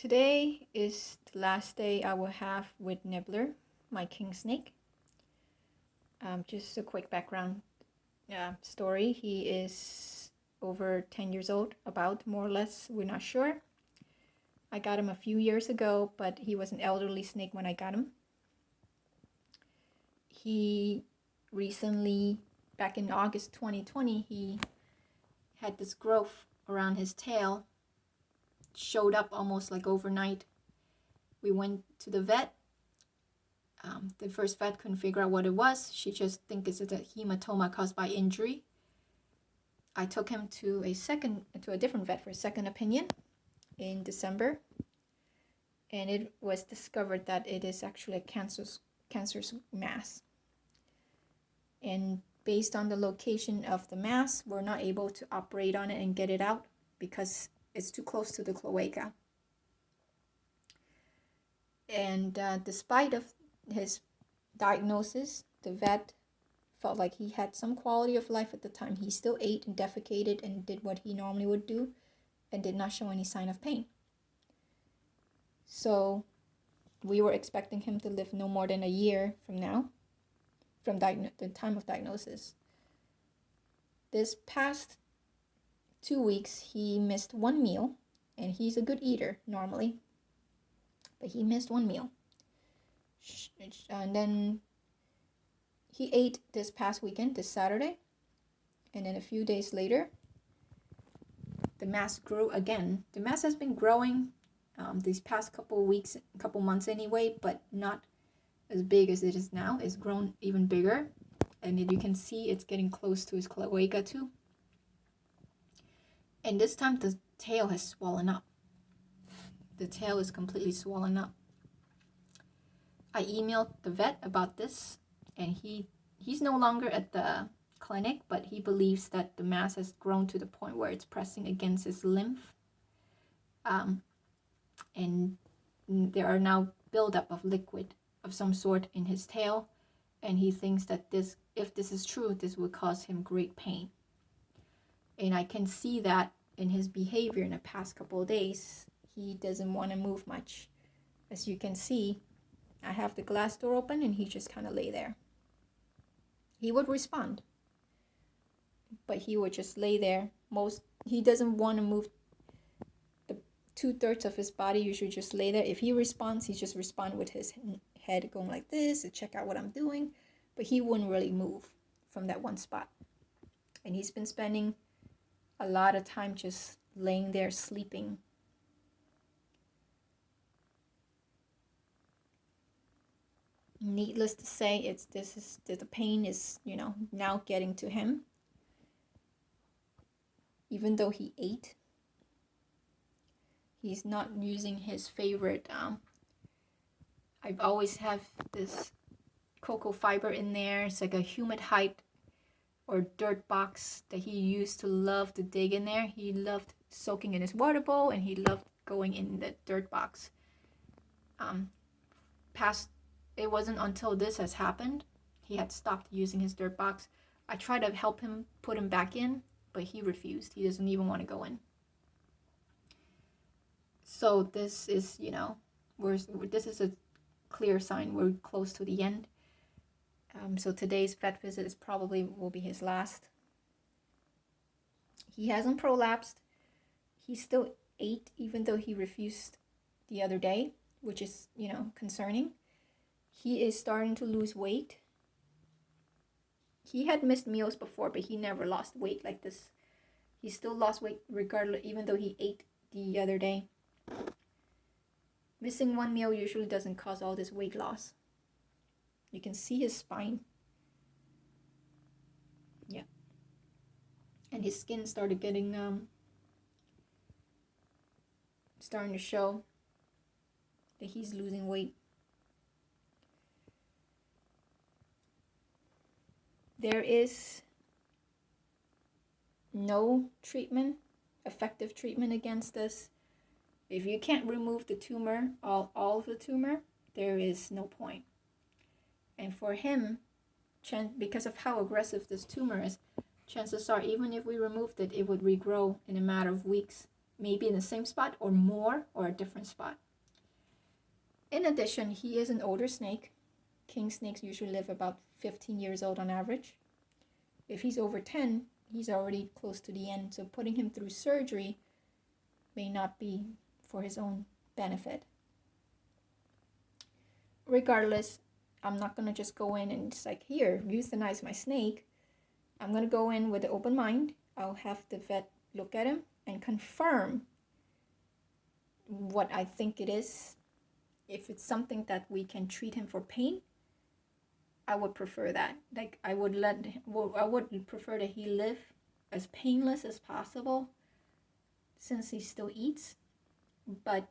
Today is the last day I will have with Nibbler, my king snake. Just a quick background story. He is over 10 years old, about more or less, we're not sure. I got him a few years ago, but he was an elderly snake when I got him. He recently, back in August 2020, he had this growth around his tail, showed up almost like overnight. We went to the vet. The first vet couldn't figure out what it was. She just thinks it's a hematoma caused by injury. I took him to a different vet for a second opinion in December, and it was discovered that it is actually a cancerous mass. And based on the location of the mass, we're not able to operate on it and get it out because it's too close to the cloaca. And despite of his diagnosis, the vet felt like he had some quality of life at the time. He still ate and defecated and did what he normally would do and did not show any sign of pain. So we were expecting him to live no more than a year from now, from the time of diagnosis. This past 2 weeks, he missed one meal, and he's a good eater normally, but he missed one meal. And then he ate this past weekend, this Saturday, and then a few days later, the mass grew again. The mass has been growing these past couple weeks, couple months anyway, but not as big as it is now. It's grown even bigger, and you can see it's getting close to his cloaca too. And this time the tail has swollen up. The tail is completely swollen up. I emailed the vet about this, and he's no longer at the clinic, but he believes that the mass has grown to the point where it's pressing against his lymph. And there are now buildup of liquid of some sort in his tail, and he thinks that if this is true, this will cause him great pain. And I can see that in his behavior in the past couple of days. He doesn't want to move much. As you can see, I have the glass door open and he just kind of lay there. He would respond, but he would just lay there. He doesn't want to move. The 2/3 of his body usually just lay there. If he responds, he just respond with his head going like this to check out what I'm doing, but he wouldn't really move from that one spot. And he's been spending a lot of time just laying there sleeping. Needless to say, the pain is, now getting to him. Even though he ate, he's not using his favorite. I've always have this cocoa fiber in there. It's like a humidite or dirt box that he used to love to dig in there. He loved soaking in his water bowl, and he loved going in the dirt box. It wasn't until this has happened, he had stopped using his dirt box. I tried to help him put him back in, but he refused. He doesn't even want to go in. So this is, this is a clear sign we're close to the end. So today's vet visit will be his last. He hasn't prolapsed. He still ate, even though he refused the other day, which is, concerning. He is starting to lose weight. He had missed meals before, but he never lost weight like this. He still lost weight regardless, even though he ate the other day. Missing one meal usually doesn't cause all this weight loss. You can see his spine. Yeah. And his skin started getting, starting to show that he's losing weight. There is no effective treatment against this. If you can't remove the tumor, all of the tumor, there is no point. And for him, because of how aggressive this tumor is, chances are even if we removed it, it would regrow in a matter of weeks, maybe in the same spot or more, or a different spot. In addition, he is an older snake. King snakes usually live about 15 years old on average. If he's over 10, he's already close to the end, so putting him through surgery may not be for his own benefit. Regardless, I'm not going to just go in and just like, here, euthanize my snake. I'm going to go in with an open mind. I'll have the vet look at him and confirm what I think it is. If it's something that we can treat him for pain, I would prefer that. Like, I would prefer that he live as painless as possible since he still eats. But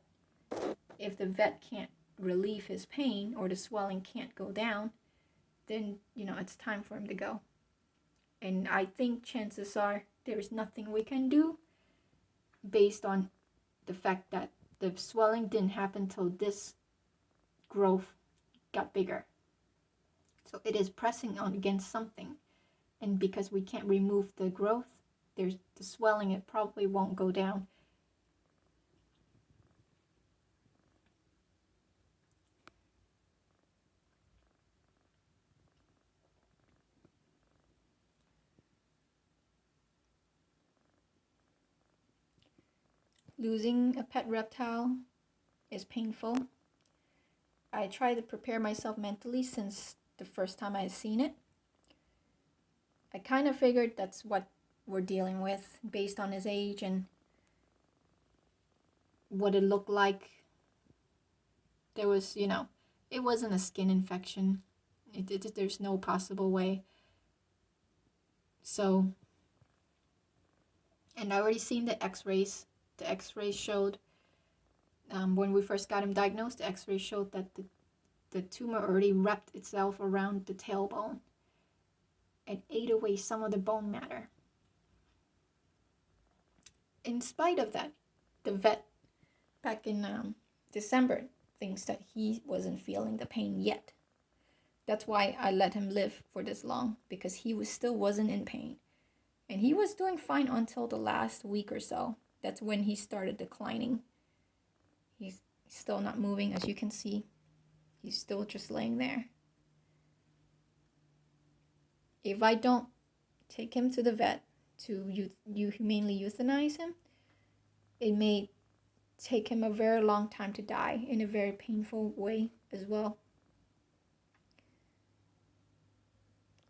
if the vet can't relieve his pain or the swelling can't go down, then, it's time for him to go. And I think chances are there's nothing we can do based on the fact that the swelling didn't happen till this growth got bigger. So it is pressing on against something. And because we can't remove the growth, there's the swelling, it probably won't go down. Losing a pet reptile is painful. I try to prepare myself mentally since the first time I had seen it. I kind of figured that's what we're dealing with based on his age and what it looked like. There was, it wasn't a skin infection. There's no possible way. So, and I already seen the x-rays. The x-rays showed, when we first got him diagnosed, the x-rays showed that the tumor already wrapped itself around the tailbone and ate away some of the bone matter. In spite of that, the vet back in December thinks that he wasn't feeling the pain yet. That's why I let him live for this long, because he still wasn't in pain. And he was doing fine until the last week or so. That's when he started declining. He's still not moving, as you can see. He's still just laying there. If I don't take him to the vet to humanely euthanize him, it may take him a very long time to die in a very painful way as well.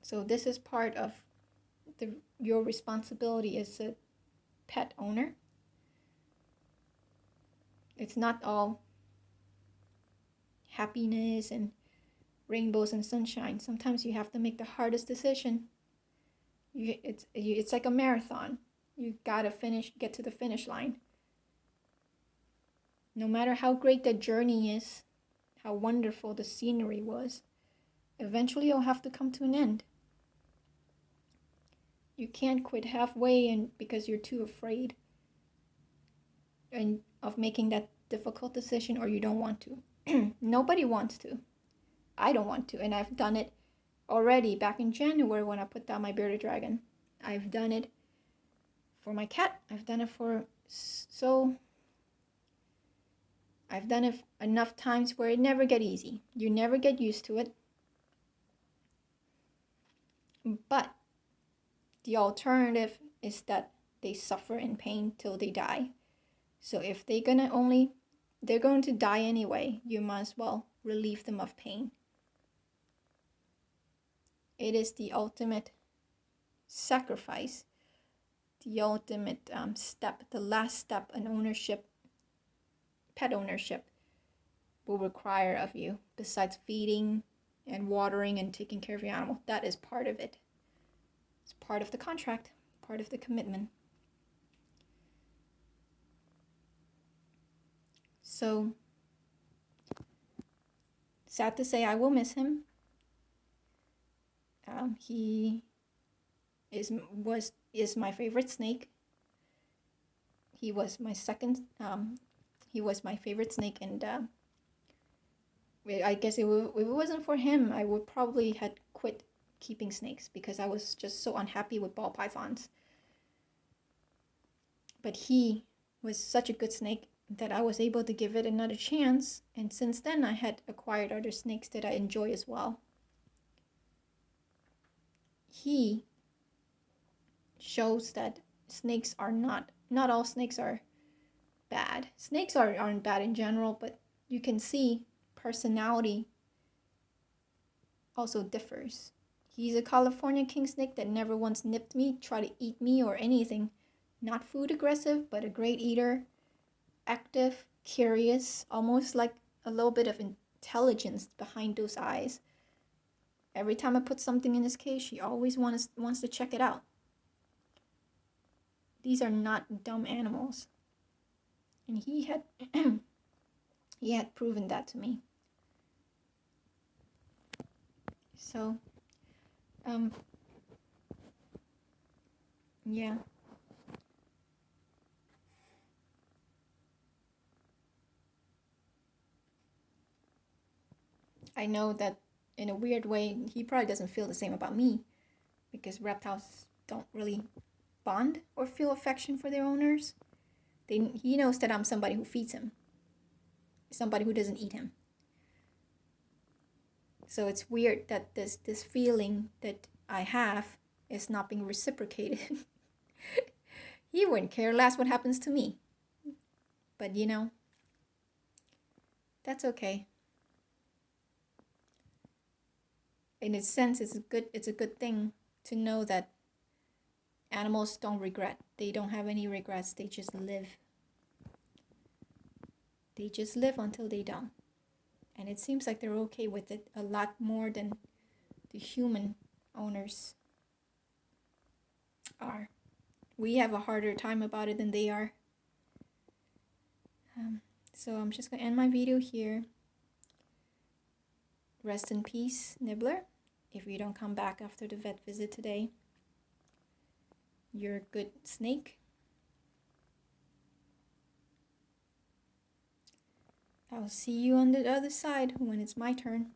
So this is part of your responsibility as a pet owner. It's not all happiness and rainbows and sunshine. Sometimes you have to make the hardest decision. It's like a marathon. You gotta get to the finish line. No matter how great the journey is, how wonderful the scenery was, eventually you'll have to come to an end. You can't quit halfway because you're too afraid and of making that difficult decision, or you don't want to. Nobody wants to. I don't want to, and I've done it already back in January when I put down my bearded dragon. I've done it for my cat. I've done it I've done it enough times where it never get easy. You never get used to it. But the alternative is that they suffer in pain till they die. So if they're going to die anyway, you might as well relieve them of pain. It is the ultimate sacrifice, the ultimate step, the last step in ownership, pet ownership will require of you, besides feeding and watering and taking care of your animal. That is part of it. It's part of the contract, part of the commitment. So, sad to say, I will miss him. He is my favorite snake. He was my second. He was my favorite snake, and I guess if it wasn't for him, I would probably had quit keeping snakes because I was just so unhappy with ball pythons. But he was such a good snake that I was able to give it another chance, and since then I had acquired other snakes that I enjoy as well. He shows that snakes are not all snakes are bad. Snakes aren't bad in general, but you can see personality also differs. He's a California king snake that never once nipped me, tried to eat me or anything. Not food aggressive, but a great eater, active, curious, almost like a little bit of intelligence behind those eyes. Every time I put something in his cage, he always wants to check it out. These are not dumb animals. And he had he had proven that to me. So, yeah. I know that in a weird way, he probably doesn't feel the same about me, because reptiles don't really bond or feel affection for their owners. He knows that I'm somebody who feeds him, somebody who doesn't eat him. So it's weird that this feeling that I have is not being reciprocated. He wouldn't care less what happens to me. But that's okay. In a sense, it's a good thing to know that animals don't regret. They don't have any regrets. They just live. They just live until they don't. And it seems like they're okay with it a lot more than the human owners are. We have a harder time about it than they are. So I'm just going to end my video here. Rest in peace, Nibbler. If you don't come back after the vet visit today, you're a good snake. I'll see you on the other side when it's my turn.